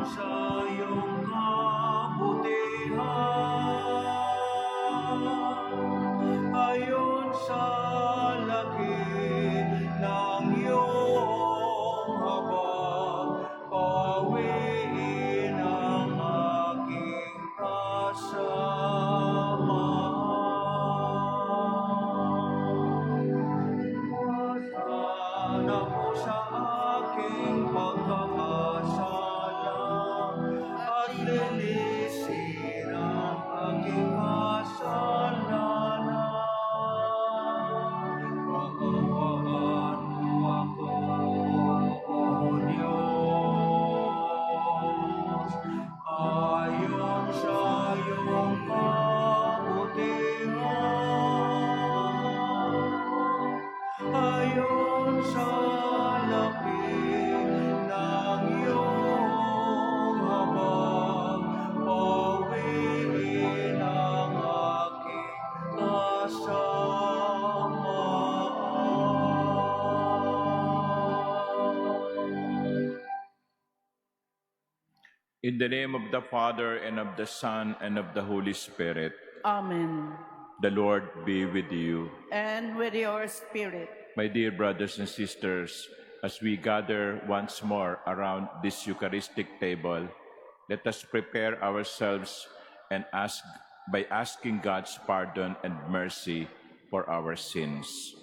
sa iyong kabutihan, ayon sa laki ng iyong habag, pawiin ang aking kasamaan. Sana mo sa aking pagkakasala at linisin ang aking kasalanan. Pagkawaan mo ako, O Diyos, ayon sa iyong kabutihan, ayon sa laki ng iyong habag, pawiin ang aking kasamaan. In the name of the Father, and of the Son, and of the Holy Spirit, Amen. the Lord be with you. And with your spirit. My dear brothers and sisters, as we gather once more around this Eucharistic table, let us prepare ourselves and by asking God's pardon and mercy for our sins.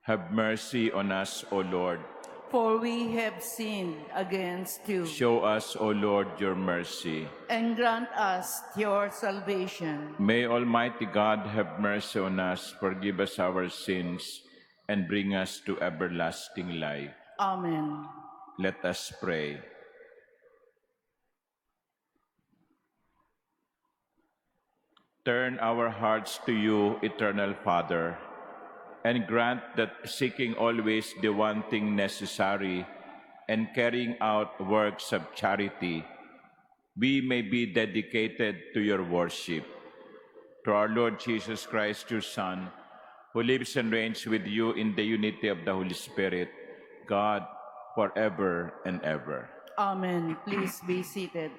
Have mercy on us, O Lord. For we have sinned against you. Show us, O Lord, your mercy. And grant us your salvation. May Almighty God have mercy on us, forgive us our sins, and bring us to everlasting life. Amen. Let us pray. Turn our hearts to you, Eternal Father, and grant that, seeking always the one thing necessary and carrying out works of charity, we may be dedicated to your worship. Through our Lord Jesus Christ, your Son, who lives and reigns with you in the unity of the Holy Spirit, God, forever and ever. Amen. Please be seated.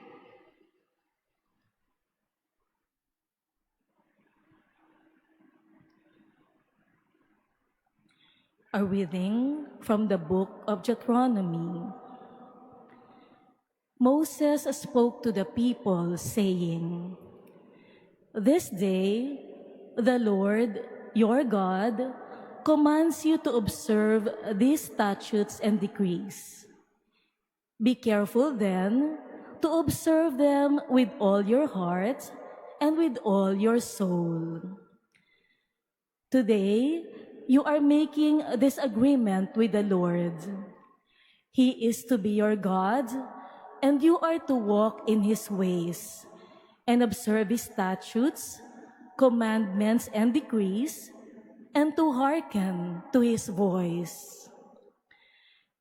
A reading from the book of Deuteronomy. Moses spoke to the people, saying, "This day the Lord, your God, commands you to observe these statutes and decrees. Be careful then to observe them with all your heart and with all your soul. Today, you are making this agreement with the Lord. He is to be your God, and you are to walk in His ways and observe His statutes, commandments, and decrees, and to hearken to His voice.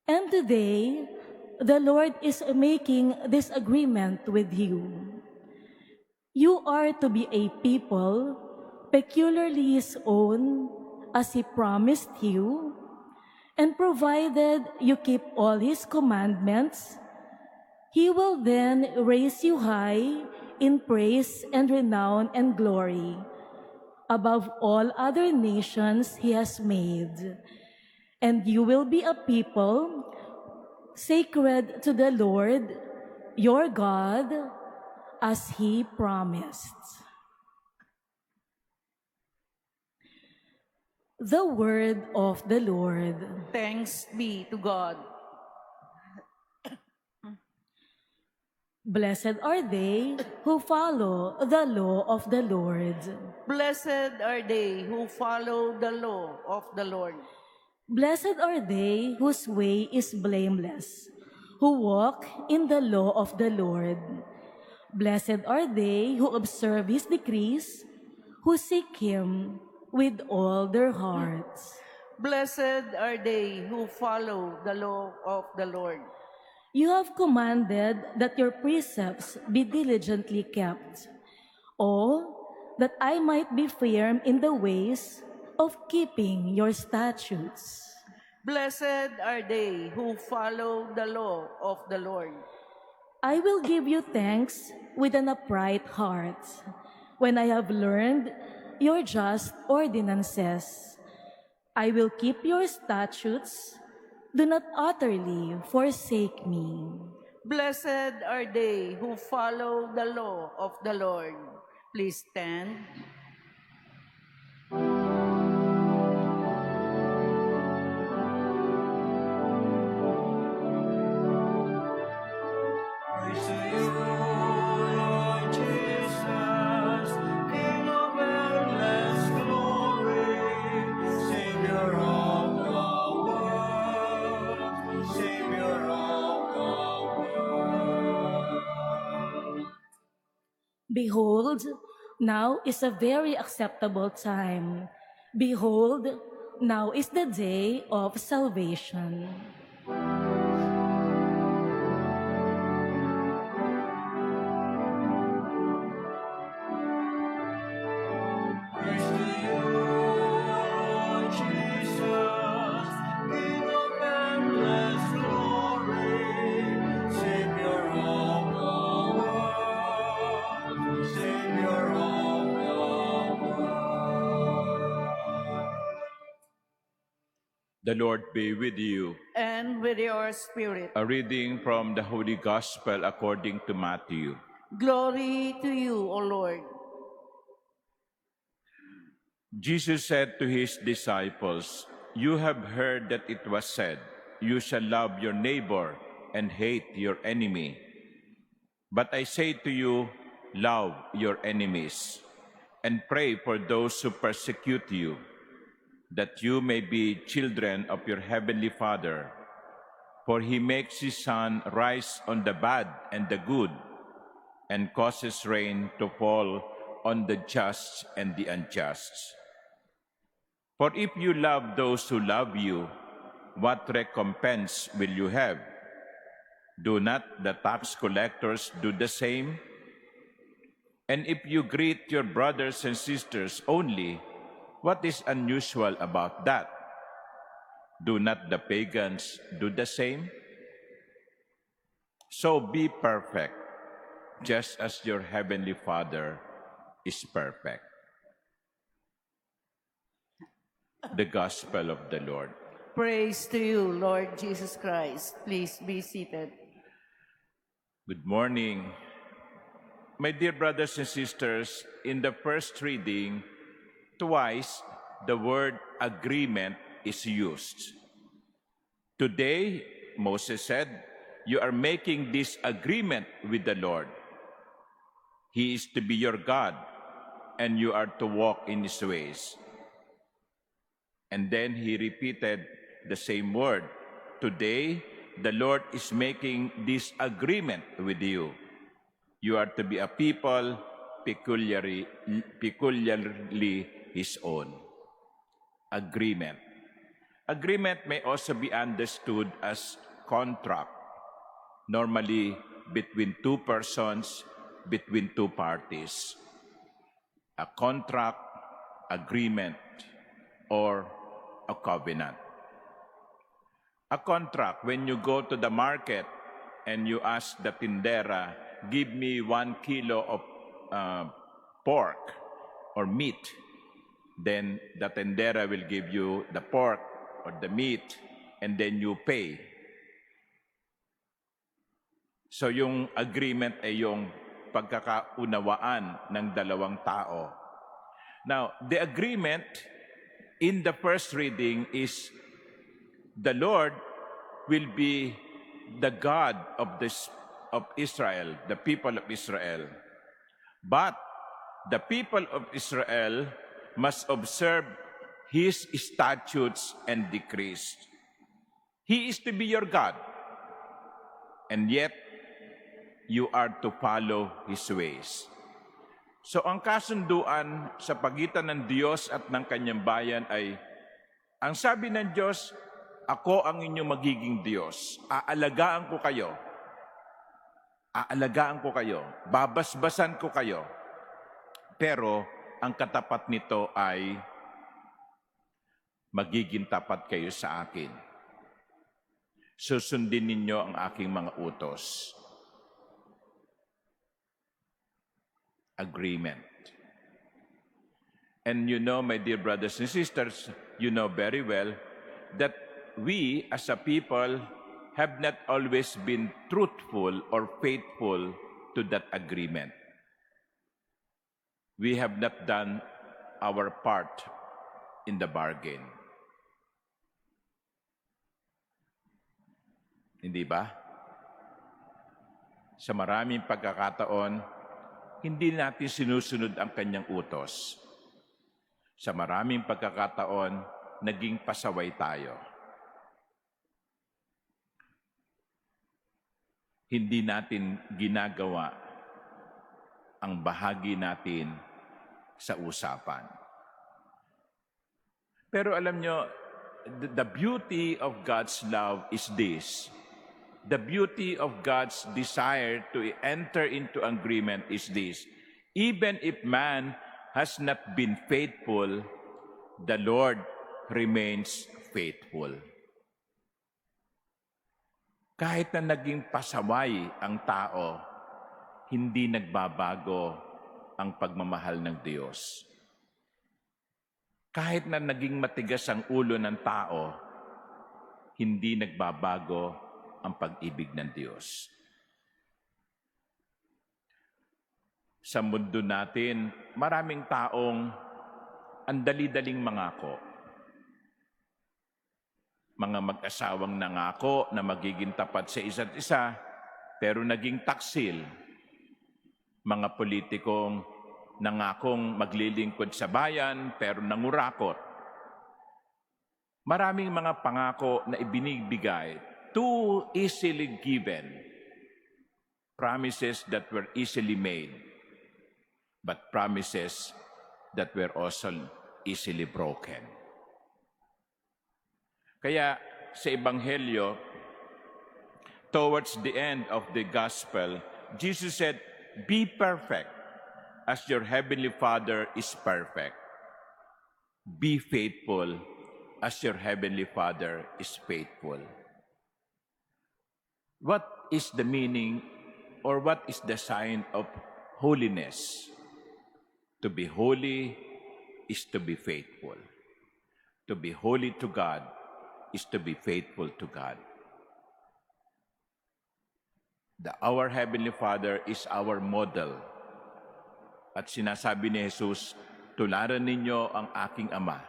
And today, the Lord is making this agreement with you. You are to be a people peculiarly His own, as He promised you, and provided you keep all His commandments, He will then raise you high in praise and renown and glory above all other nations He has made. And you will be a people sacred to the Lord, your God, as He promised." The word of the Lord. Thanks be to God. Blessed are they who follow the law of the Lord. Blessed are they who follow the law of the Lord. Blessed are they whose way is blameless, who walk in the law of the Lord. Blessed are they who observe His decrees, who seek Him with all their hearts. Blessed are they who follow the law of the Lord. You have commanded that your precepts be diligently kept. Oh, that I might be firm in the ways of keeping your statutes. Blessed are they who follow the law of the Lord. I will give you thanks with an upright heart when I have learned your just ordinances. I will keep your statutes. Do not utterly forsake me. Blessed are they who follow the law of the Lord. Please stand. Praise to you, Lord Jesus, King of endless glory, Savior of the world, Savior of the world. Behold, now is a very acceptable time. Behold, now is the day of salvation. Praise to you, Lord Jesus, King of endless glory, Savior of the world, Savior of the world. The Lord be with you. And with your spirit. A reading from the Holy Gospel according to Matthew. Glory to you, O Lord. Jesus said to his disciples, "You have heard that it was said, 'You shall love your neighbor and hate your enemy.' But I say to you, love your enemies and pray for those who persecute you, that you may be children of your heavenly Father. For he makes his sun rise on the bad and the good, and causes rain to fall on the just and the unjust. For if you love those who love you, what recompense will you have? Do not the tax collectors do the same? And if you greet your brothers and sisters only, what is unusual about that? Do not the pagans do the same? So be perfect, just as your heavenly Father is perfect." The Gospel of the Lord. Praise to you, Lord Jesus Christ. Please be seated. Good morning. My dear brothers and sisters, in the first reading, twice the word agreement is used. Today, Moses said, "You are making this agreement with the Lord. He is to be your God, and you are to walk in his ways." And then he repeated the same word. "Today, the Lord is making this agreement with you. You are to be a people peculiarly his own." Agreement. Agreement may also be understood as contract, normally between two persons, between two parties. A contract, agreement, or a covenant. A contract, when you go to the market and you ask the tindera, "Give me 1 kilo of pork or meat," then the tindera will give you the pork or the meat, and then you pay. So yung agreement ay yung pagkakaunawaan ng dalawang tao. Now, the agreement in the first reading is the Lord will be the God of Israel, the people of Israel. But the people of Israel must observe his statutes and decrees. He is to be your God, and yet you are to follow his ways. So ang kasunduan sa pagitan ng Diyos at ng kanyang bayan ay, ang sabi ng Diyos, "Ako ang inyong magiging Diyos. Aalagaan ko kayo. Aalagaan ko kayo. Babasbasan ko kayo. Pero ang katapat nito ay magiging tapat kayo sa akin." Susundin ninyo ang aking mga utos. Agreement. And you know, my dear brothers and sisters, you know very well that we as a people have not always been truthful or faithful to that agreement. We have not done our part in the bargain. Hindi ba? Sa maraming pagkakataon, hindi natin sinusunod ang kanyang utos. Sa maraming pagkakataon, naging pasaway tayo. Hindi natin ginagawa ang bahagi natin sa usapan. Pero alam nyo, the beauty of God's love is this. The beauty of God's desire to enter into agreement is this. Even if man has not been faithful, the Lord remains faithful. Kahit na naging pasaway ang tao, hindi nagbabago ang pagmamahal ng Diyos. Kahit na naging matigas ang ulo ng tao, hindi nagbabago ang pag-ibig ng Diyos. Sa mundo natin, maraming taong ang dali-daling mangako. Mga mag-asawang nangako na magiging tapat sa isa't isa, pero naging taksil. Mga politikong nangakong maglilingkod sa bayan, pero nangurakot. Maraming mga pangako na ibinibigay, too easily given. Promises that were easily made, but promises that were also easily broken. Kaya sa Ebanghelyo, towards the end of the gospel, Jesus said, "Be perfect as your heavenly Father is perfect. Be faithful as your heavenly Father is faithful." What is the meaning or what is the sign of holiness? To be holy is to be faithful. To be holy to God is to be faithful to God. Our Heavenly Father is our model. At sinasabi ni Jesus, tularan ninyo ang aking Ama.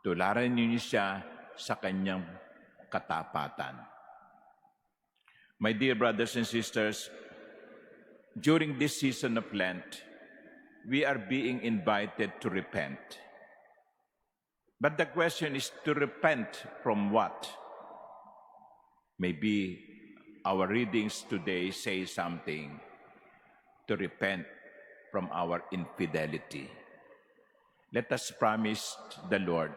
Tularan ninyo siya sa kanyang katapatan. My dear brothers and sisters, during this season of Lent, we are being invited to repent. But the question is to repent from what? Maybe our readings today say something. To repent from our infidelity. Let us promise the Lord,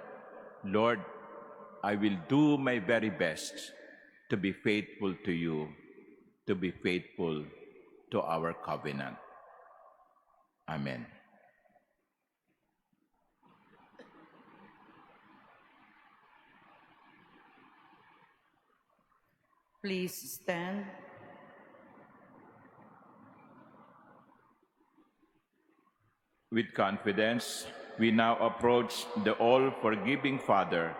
Lord, I will do my very best to be faithful to you, to be faithful to our covenant. Amen. Please stand. With confidence, we now approach the all-forgiving Father,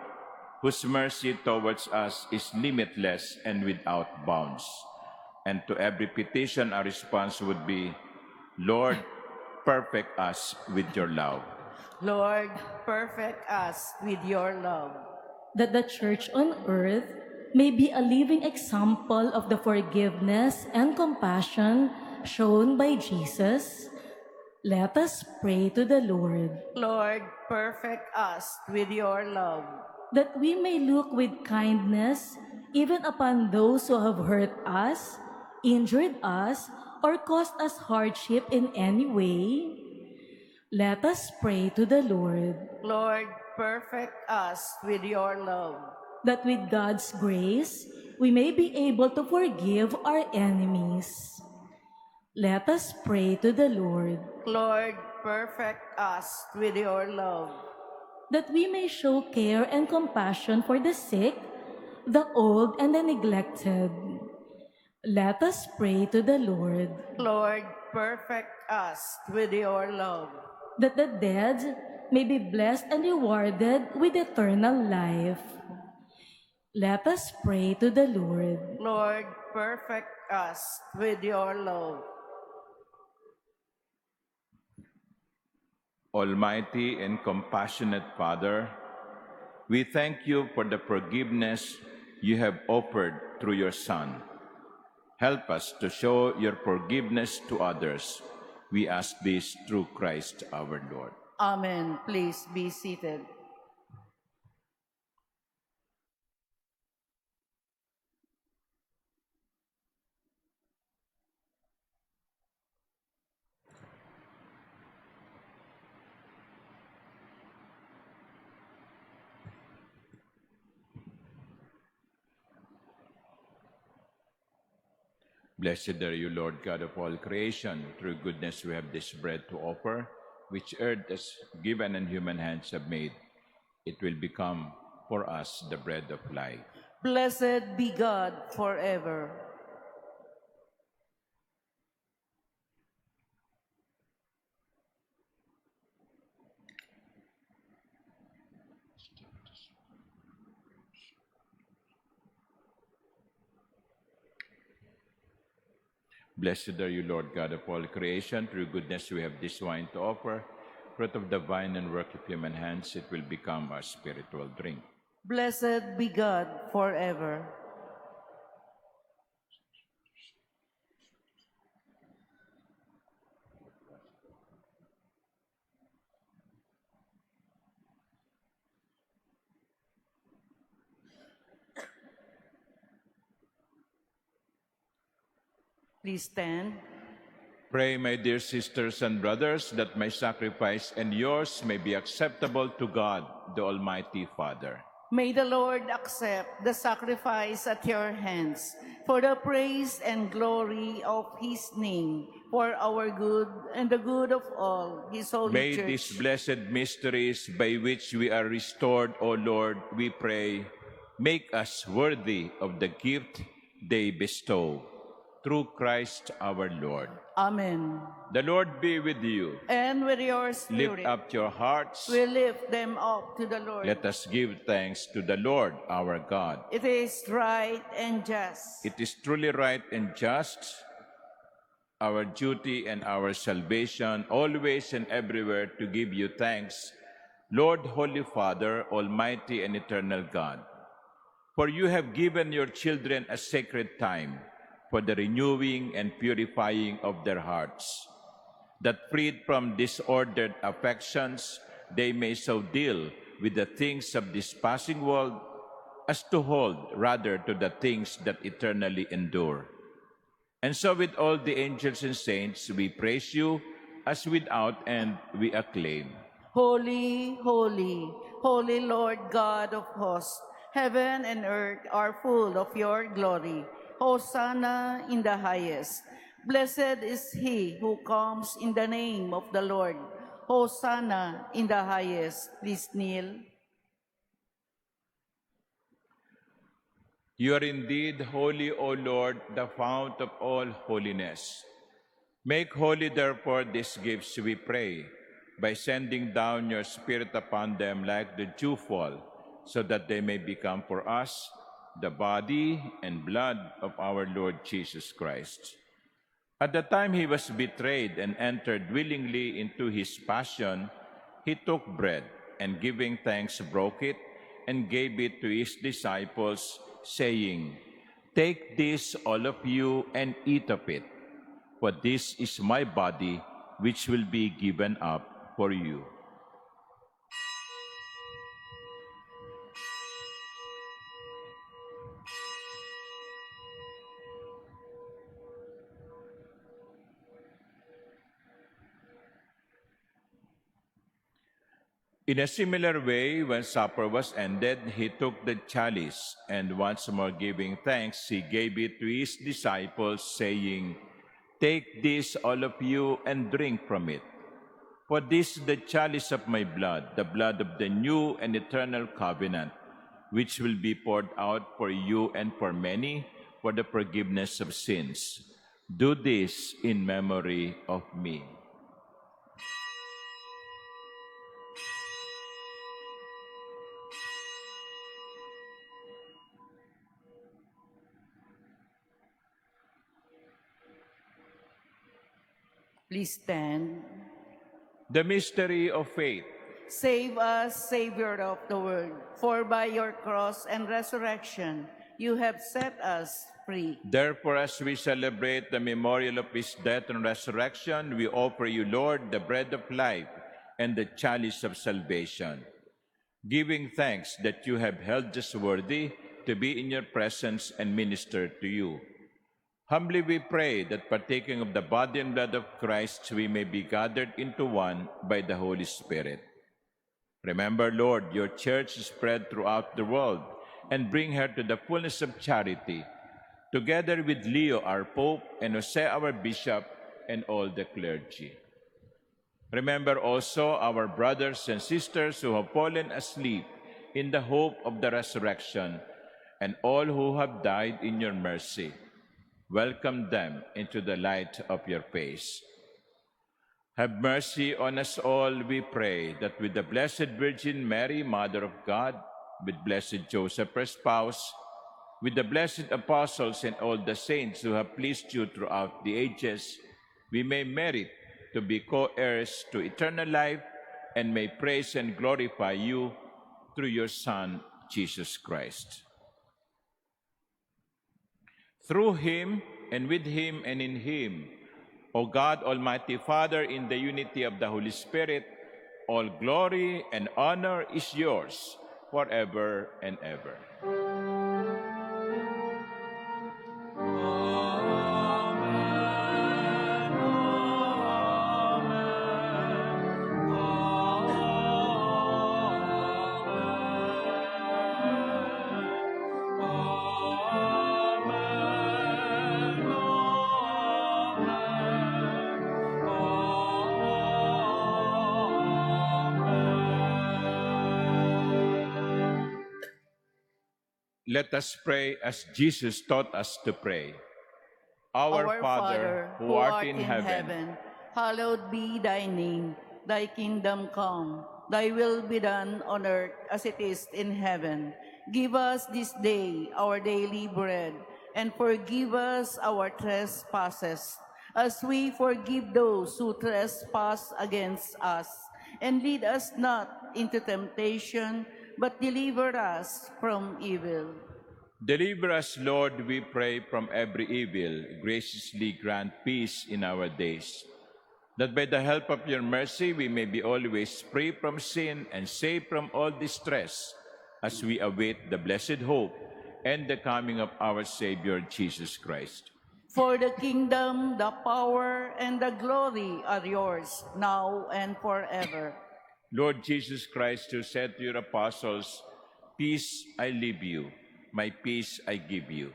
whose mercy towards us is limitless and without bounds. And to every petition, our response would be, Lord, perfect us with your love. Lord, perfect us with your love. That the church on earth may be a living example of the forgiveness and compassion shown by Jesus, let us pray to the Lord. Lord, perfect us with your love. That we may look with kindness even upon those who have hurt us, injured us, or caused us hardship in any way, let us pray to the Lord. Lord, perfect us with your love. That with God's grace, we may be able to forgive our enemies. Let us pray to the Lord. Lord, perfect us with your love. That we may show care and compassion for the sick, the old and the neglected. Let us pray to the Lord, Lord, perfect us with your love. that the dead may be blessed and rewarded with eternal life. Let us pray to the Lord, Lord, perfect us with your love. Almighty and compassionate Father, we thank you for the forgiveness you have offered through your Son. Help us to show your forgiveness to others. We ask this through Christ our Lord. Amen. Please be seated. Blessed are you, Lord God of all creation. Through goodness we have this bread to offer, which earth has given and human hands have made. It will become for us the bread of life. Blessed be God forever. Blessed are you, Lord God of all creation. Through goodness we have this wine to offer, fruit of the vine and work of human hands. It will become our spiritual drink. Blessed be God forever. Please stand. Pray, my dear sisters and brothers, that my sacrifice and yours may be acceptable to God, the Almighty Father. May the Lord accept the sacrifice at your hands for the praise and glory of his name, for our good and the good of all his holy May church. these blessed mysteries by which we are restored, O Lord, we pray, make us worthy of the gift they bestow. Through Christ our Lord. Amen. The Lord be with you. And with your spirit, Lift up your hearts. we lift them up to the Lord. Let us give thanks to the Lord our God. It is right and just. It is truly right and just, our duty and our salvation, always and everywhere to give you thanks, Lord, Holy Father, Almighty and eternal God. For you have given your children a sacred time for the renewing and purifying of their hearts, that freed from disordered affections, they may so deal with the things of this passing world as to hold rather to the things that eternally endure. And so with all the angels and saints, we praise you as without end we acclaim. Holy, holy, holy Lord God of hosts, heaven and earth are full of your glory. Hosanna in the highest. Blessed is he who comes in the name of the Lord. Hosanna in the highest. Please kneel. You are indeed holy, O Lord, the fount of all holiness. Make holy, therefore, these gifts, we pray, by sending down your Spirit upon them like the dewfall, so that they may become for us the body and blood of our Lord Jesus Christ. At the time he was betrayed and entered willingly into his passion, he took bread and giving thanks broke it and gave it to his disciples, saying, "Take this, all of you, and eat of it, for this is my body, which will be given up for you." In a similar way, when supper was ended, he took the chalice, and once more giving thanks, he gave it to his disciples, saying, "Take this, all of you, and drink from it. For this is the chalice of my blood, the blood of the new and eternal covenant, which will be poured out for you and for many for the forgiveness of sins. Do this in memory of me. Please stand. The mystery of faith. Save us, Savior of the world, for by your cross and resurrection you have set us free. Therefore, as we celebrate the memorial of his death and resurrection, we offer you, Lord, the bread of life and the chalice of salvation, giving thanks that you have held us worthy to be in your presence and minister to you. Humbly we pray that partaking of the body and blood of Christ, we may be gathered into one by the Holy Spirit. Remember, Lord, your church is spread throughout the world, and bring her to the fullness of charity, together with Leo, our Pope, and Jose, our Bishop, and all the clergy. Remember also our brothers and sisters who have fallen asleep in the hope of the resurrection, and all who have died in your mercy. Welcome them into the light of your face. Have mercy on us all, we pray, that with the Blessed Virgin Mary, Mother of God, with blessed Joseph, her spouse, with the blessed apostles and all the saints who have pleased you throughout the ages, we may merit to be co-heirs to eternal life and may praise and glorify you through your Son, Jesus Christ. Through him, and with him, and in him, O God, Almighty Father, in the unity of the Holy Spirit, all glory and honor is yours forever and ever. Let us pray as Jesus taught us to pray. Our Father, who art in heaven, hallowed be thy name. Thy kingdom come, thy will be done on earth as it is in heaven. Give us this day our daily bread, and forgive us our trespasses, as we forgive those who trespass against us. And lead us not into temptation, but deliver us from evil. Deliver us, Lord, we pray, from every evil. Graciously grant peace in our days, that by the help of your mercy we may be always free from sin and safe from all distress, as we await the blessed hope and the coming of our Savior, Jesus Christ. For the kingdom, the power, and the glory are yours, now and forever. Lord Jesus Christ, who said to your apostles, "Peace I leave you, my peace I give you."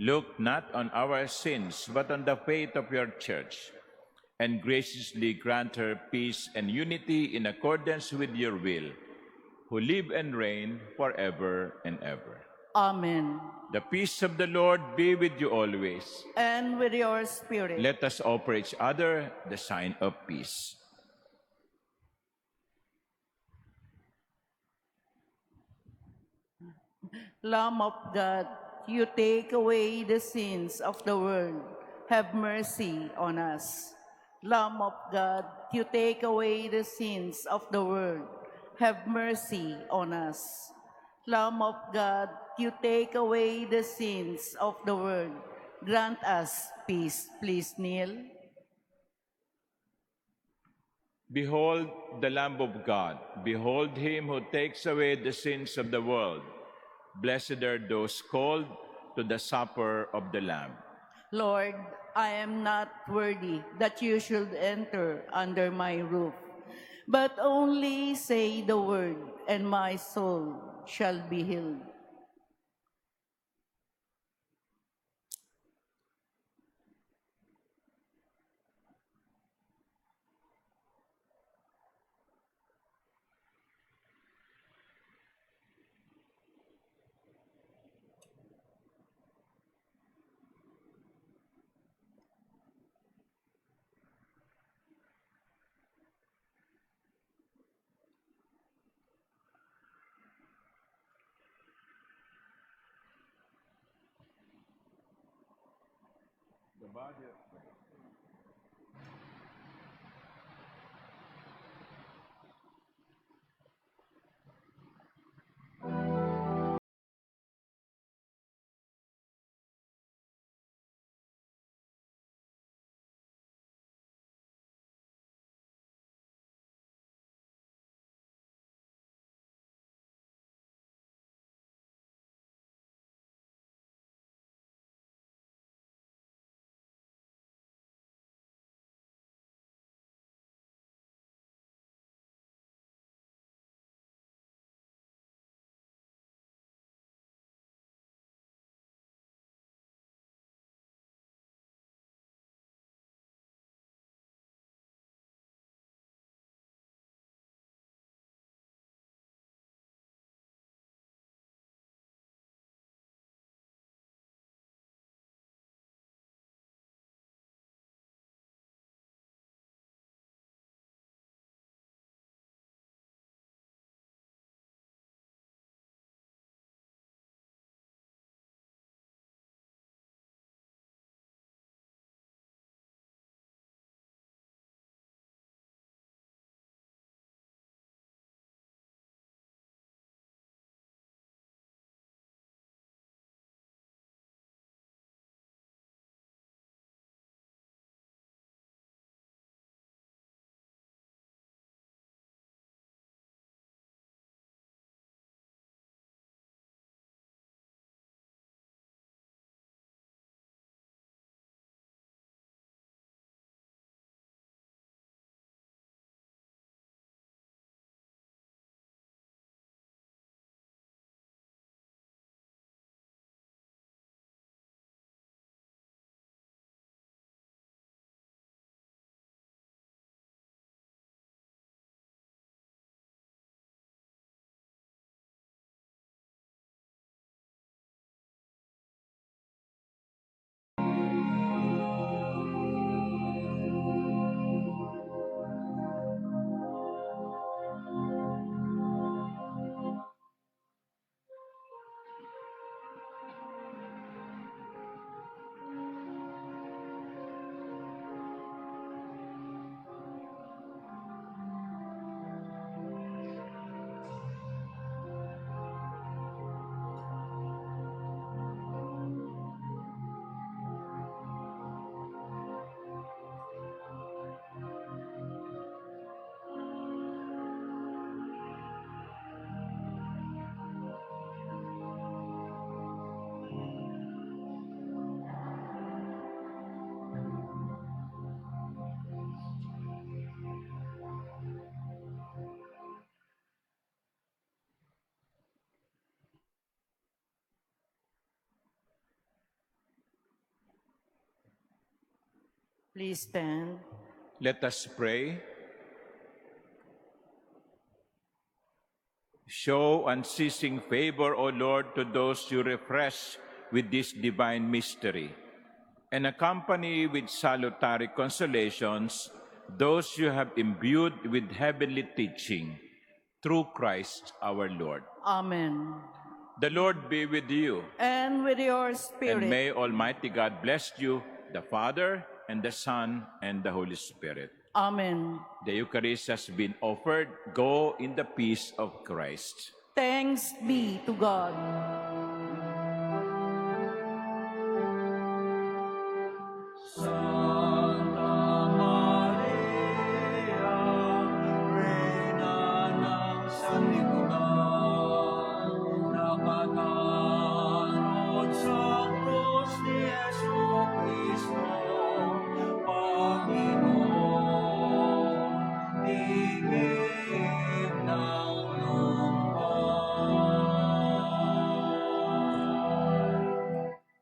Look not on our sins, but on the faith of your church, and graciously grant her peace and unity in accordance with your will, who live and reign forever and ever. Amen. The peace of the Lord be with you always. And with your spirit. Let us offer each other the sign of peace. Lamb of God, you take away the sins of the world. Have mercy on us. Lamb of God, you take away the sins of the world. Have mercy on us. Lamb of God, you take away the sins of the world. Grant us peace. Please kneel. Behold the Lamb of God. Behold him who takes away the sins of the world. Blessed are those called to the supper of the Lamb. Lord, I am not worthy that you should enter under my roof, but only say the word, and my soul shall be healed. Please stand. Let us pray. Show unceasing favor, O Lord, to those you refresh with this divine mystery, and accompany with salutary consolations those you have imbued with heavenly teaching, through Christ our Lord. Amen. The Lord be with you, And with your and spirit. may Almighty God bless you, the Father, and the Son, and the Holy Spirit. Amen. The Eucharist has been offered. Go in the peace of Christ. Thanks be to God.